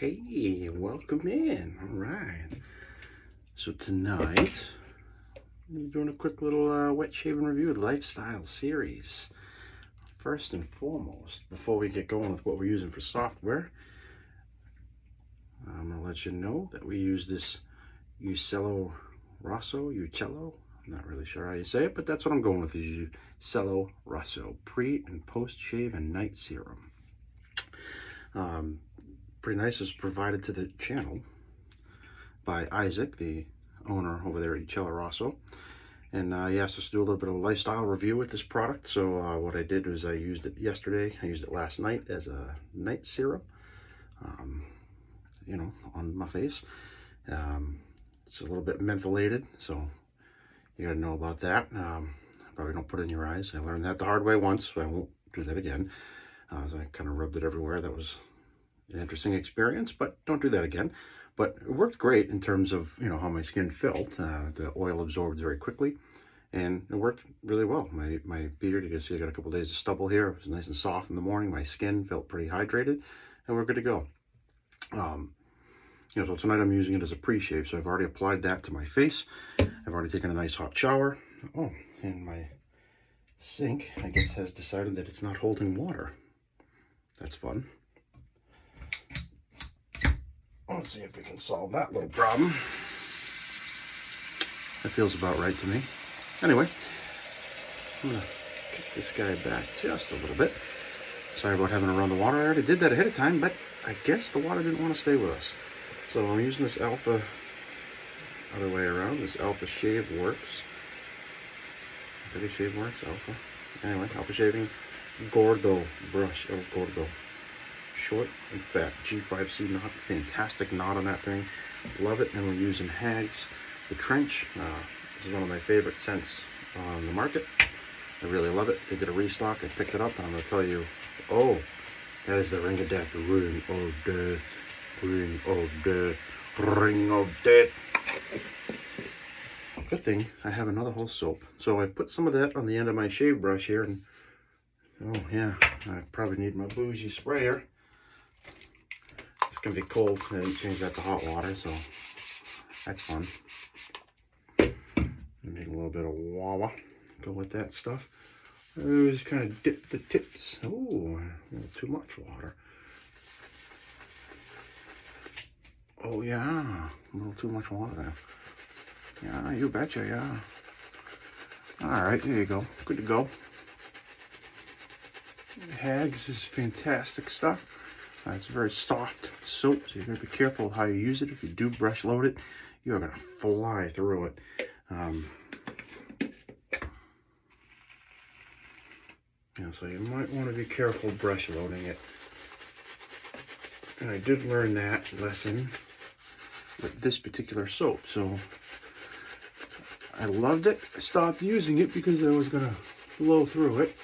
Hey, welcome in. All right. So tonight, we're doing a quick little wet shaving review of the Lifestyle series. First and foremost, before we get going with what we're using for software, I'm going to let you know that we use this Uccello, Uccello. I'm not really sure how you say it, but that's what I'm going with, is Uccello Rosso pre and post shave and night serum. Pretty nice. Is provided to the channel by Isaac, the owner over there at Uccello Rosso, and he asked us to do a little bit of a lifestyle review with this product. So what I did was I used it yesterday. I used it last night as a night serum, you know, on my face. It's a little bit mentholated, so you got to know about that. Probably don't put it in your eyes. I learned that the hard way once, so I won't do that again. So I kind of rubbed it everywhere. That was an interesting experience, but don't do that again. But it worked great in terms of, you know, how my skin felt. The oil absorbed very quickly, and it worked really well. My beard, you can see I got a couple days of stubble here. It was nice and soft in the morning. My skin felt pretty hydrated, and we're good to go. You know, so tonight I'm using it as a pre-shave, so I've already applied that to my face. I've already taken a nice hot shower. Oh, and my sink, I guess, has decided that it's not holding water. That's fun. Let's see if we can solve that little problem. That feels about right to me. Anyway, I'm gonna kick this guy back just a little bit. Sorry about having to run the water. I already did that ahead of time, but I guess the water didn't want to stay with us. So I'm using this Alpha, other way around, this Alpha Shave Works. Did Shave Works? Alpha? Anyway, Alpha Shaving Gordo brush. El Gordo. Short and fat. G5c knot. Fantastic knot on that thing. Love it. And we're using HAGS, the trench. This is one of my favorite scents on the market. I really love it. They did a restock. I picked it up, and I'm going to tell you, oh, that is the ring of death. The ring of death. Ring of death. Ring of death. Good thing I have another whole soap. So I've put some of that on the end of my shave brush here, and oh yeah, I probably need my bougie sprayer. It's gonna be cold. I didn't change that to hot water, so that's fun. Make a little bit of wawa. Go with that stuff. I just kind of dip the tips. Oh, a little too much water. Oh yeah, a little too much water there. Yeah, you betcha, yeah. All right, there you go. Good to go. HAGS is fantastic stuff. It's a very soft soap, so you gotta be careful how you use it. If you do brush load it, you are gonna fly through it. You know, so you might want to be careful brush loading it. And I did learn that lesson with this particular soap, so I loved it. I stopped using it because I was gonna blow through it,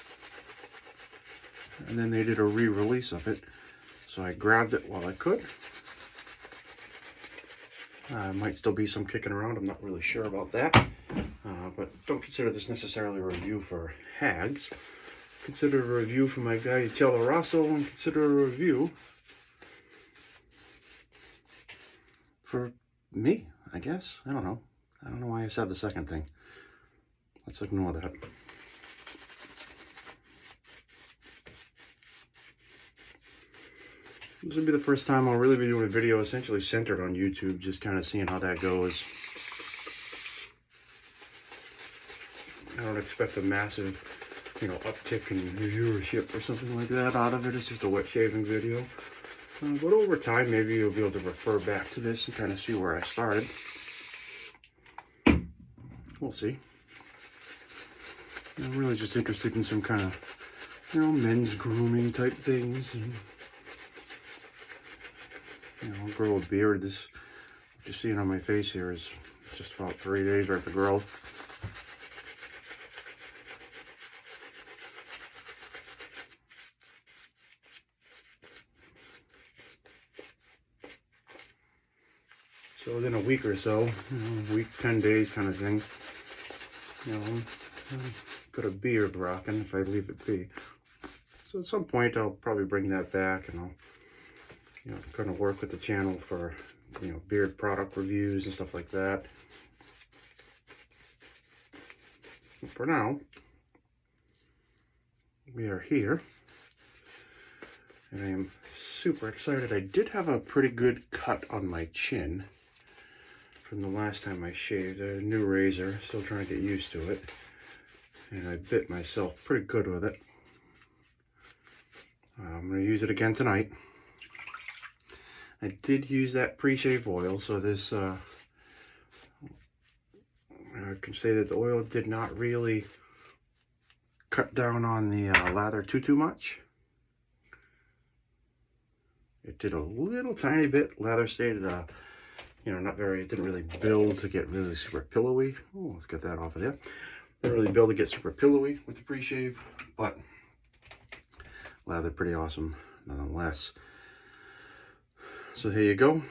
and then they did a re-release of it, so I grabbed it while I could. Might still be some kicking around. I'm not really sure about that, but don't consider this necessarily a review for HAGS. Consider a review for my guy Uccello Rosso, and consider a review for me, I guess. I don't know. I don't know why I said the second thing. Let's ignore that. This will be the first time I'll really be doing a video essentially centered on YouTube, just kind of seeing how that goes. I don't expect a massive, you know, uptick in viewership or something like that out of it. It's just a wet shaving video. But over time, maybe you'll be able to refer back to this and kind of see where I started. We'll see. I'm really just interested in some kind of, you know, men's grooming type things. And, you know, grow a beard. This, what you're seeing on my face here is just about 3 days worth of growth. So within a week or so, you know, week, 10 days kind of thing, you know, I've got a beard rocking if I leave it be. So at some point I'll probably bring that back, and I'll, you know, going to work with the channel for, you know, beard product reviews and stuff like that. But for now, we are here, and I am super excited. I did have a pretty good cut on my chin from the last time I shaved. A new razor, still trying to get used to it, and I bit myself pretty good with it. I'm going to use it again tonight. I did use that pre-shave oil, so this, I can say that the oil did not really cut down on the lather too much. It did a little tiny bit. Lather stayed, you know, not very, it didn't really build to get really super pillowy. Oh, let's get that off of there. Didn't really build to get super pillowy with the pre-shave, but lathered pretty awesome nonetheless. So here you go.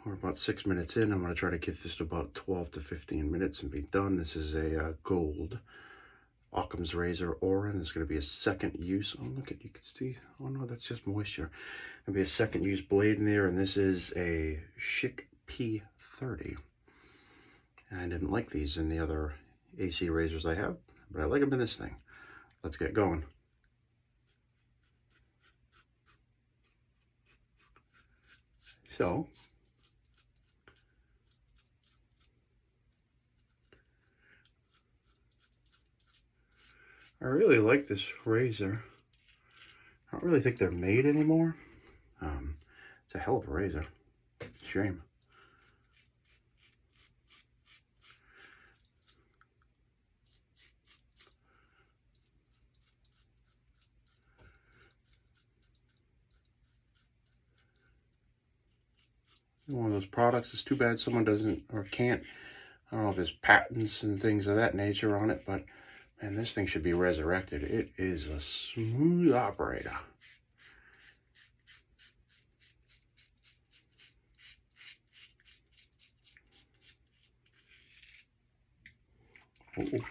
We're about 6 minutes in. I'm going to try to get this to about 12 to 15 minutes and be done. This is a gold Occams razor OREN. It's going to be a second use. Oh, look at, you can see. Oh no, that's just moisture. Going to be a second use blade in there, and this is a Chic P30. And I didn't like these in the other AC razors I have, but I like them in this thing. Let's get going. So, I really like this razor. I don't really think they're made anymore. It's a hell of a razor. It's a shame. One of those products. It's too bad someone doesn't or can't. I don't know if there's patents and things of that nature on it, but man, this thing should be resurrected. It is a smooth operator. Ooh.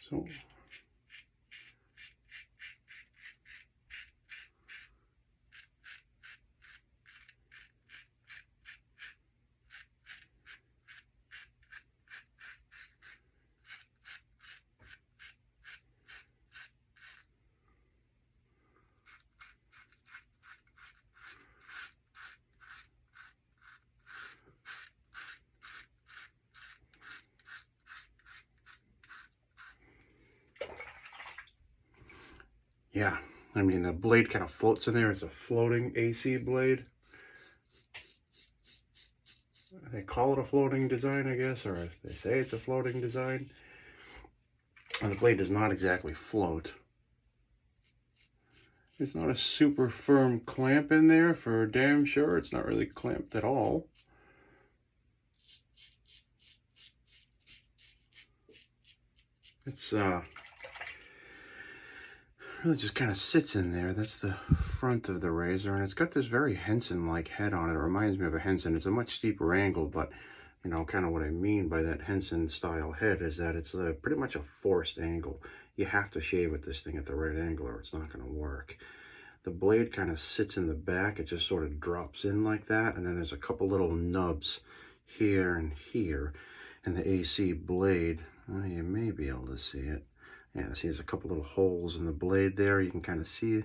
So yeah, I mean, the blade kind of floats in there. It's a floating AC blade. They call it a floating design, I guess, or they say it's a floating design. And the blade does not exactly float. It's not a super firm clamp in there for damn sure. It's not really clamped at all. It's really just kind of sits in there. That's the front of the razor, and it's got this very Henson-like head on it. It reminds me of a Henson. It's a much steeper angle, but you know, kind of what I mean by that Henson style head is that it's pretty much a forced angle. You have to shave with this thing at the right angle or it's not going to work. The blade kind of sits in the back. It just sort of drops in like that, and then there's a couple little nubs here and here, and the AC blade, you may be able to see it. Yeah, see, there's a couple little holes in the blade there. You can kind of see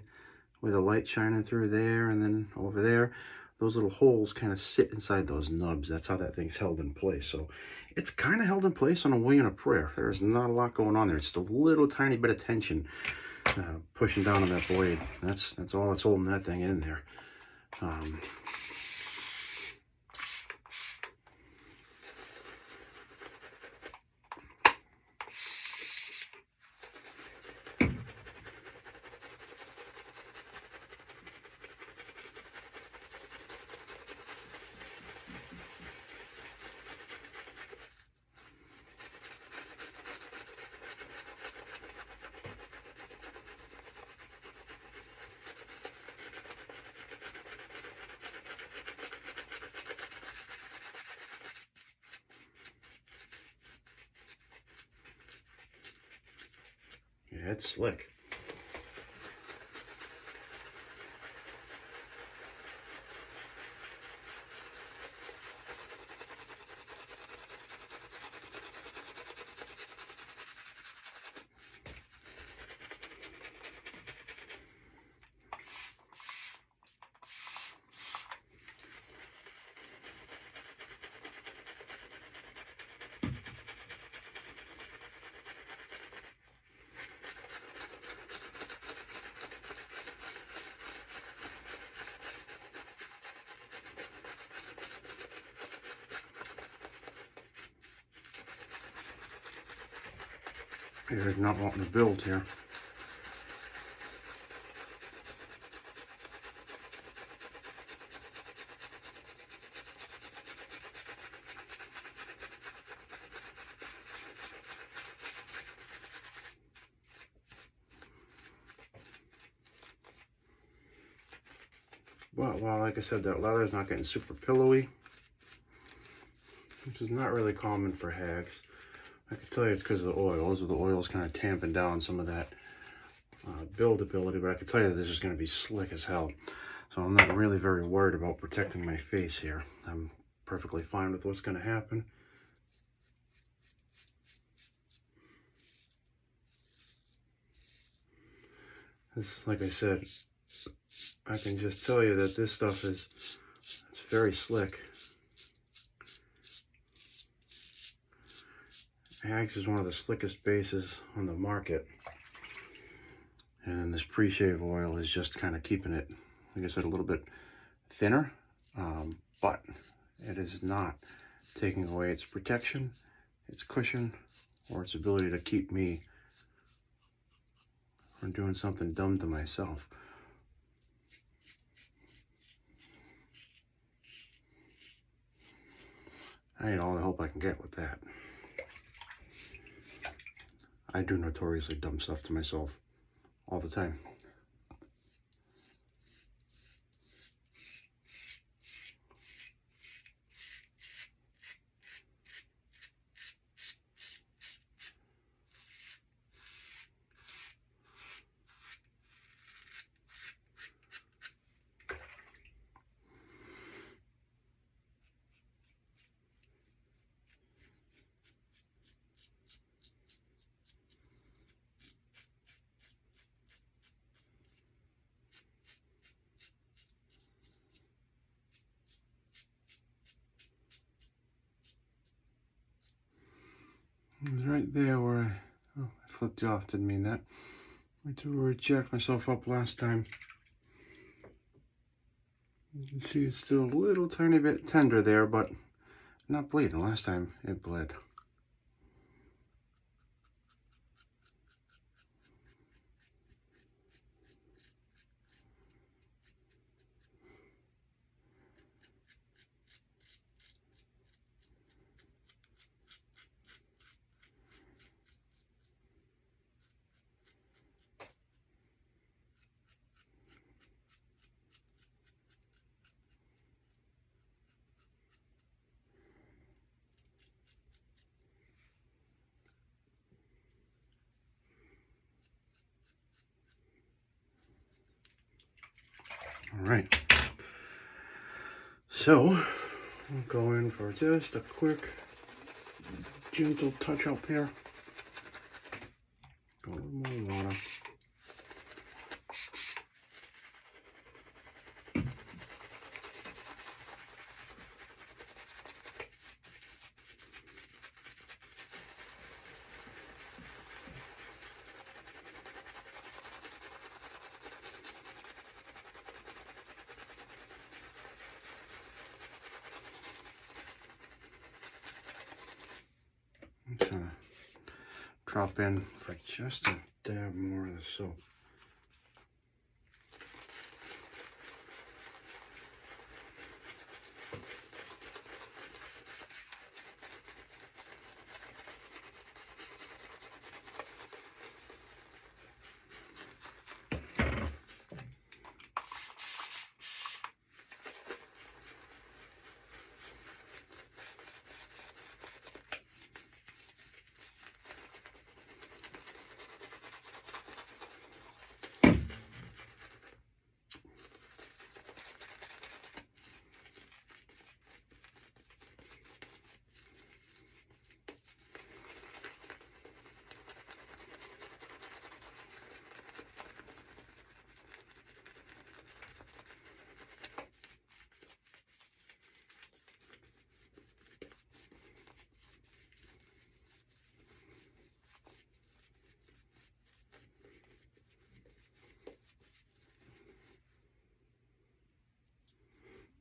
where the light shining through there, and then over there. Those little holes kind of sit inside those nubs. That's how that thing's held in place. So it's kind of held in place on a wing and a prayer. There's not a lot going on there. It's just a little tiny bit of tension pushing down on that blade. That's all that's holding that thing in there. Yeah, it's slick. Here's not wanting to build here. But, well, like I said, that leather is not getting super pillowy, which is not really common for HAGS. I can tell you it's because of the oils, or the oils kind of tamping down some of that buildability, but I can tell you that this is going to be slick as hell. So I'm not really very worried about protecting my face here. I'm perfectly fine with what's going to happen. This, like I said, I can just tell you that this stuff it's very slick. HAGS is one of the slickest bases on the market. And this pre-shave oil is just kind of keeping it, like I said, a little bit thinner, but it is not taking away its protection, its cushion, or its ability to keep me from doing something dumb to myself. I need all the help I can get with that. I do notoriously dumb stuff to myself all the time. It was right there where I flipped you off, didn't mean that. Right to where I jacked myself up last time. You can see it's still a little tiny bit tender there, but not bleeding. Last time it bled. All right, so we'll go in for just a quick, gentle touch up here. Go a little more water. I'm just gonna drop in for just a dab more of the soap.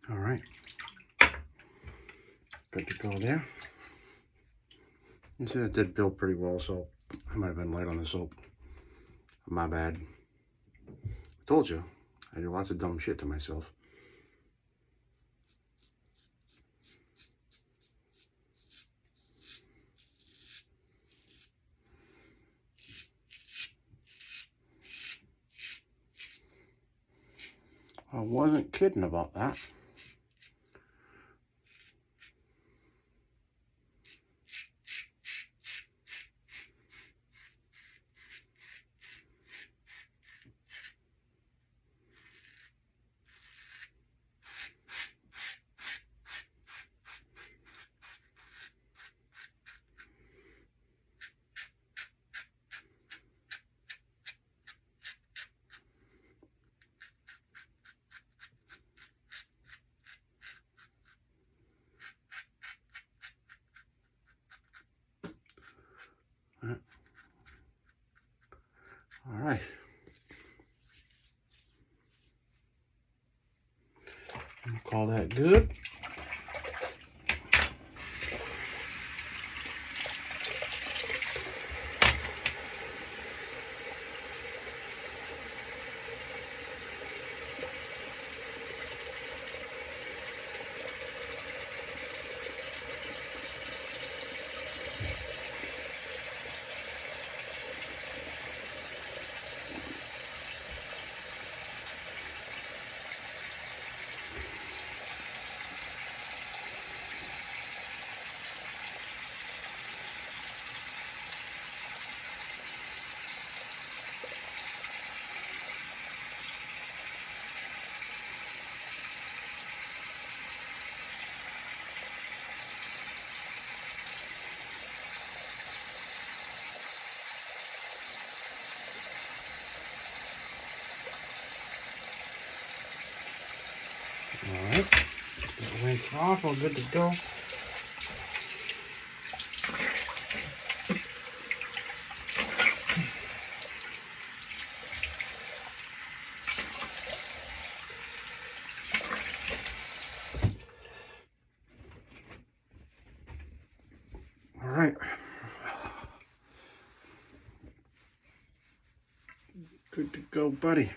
All right. Good to go there. You see that did build pretty well, so I might have been light on the soap. My bad. I told you, I do lots of dumb shit to myself. I wasn't kidding about that. All right. I'm gonna call that good. All right, rinse off, all good to go. All right, good to go, buddy.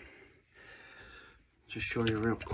Just show you real quick.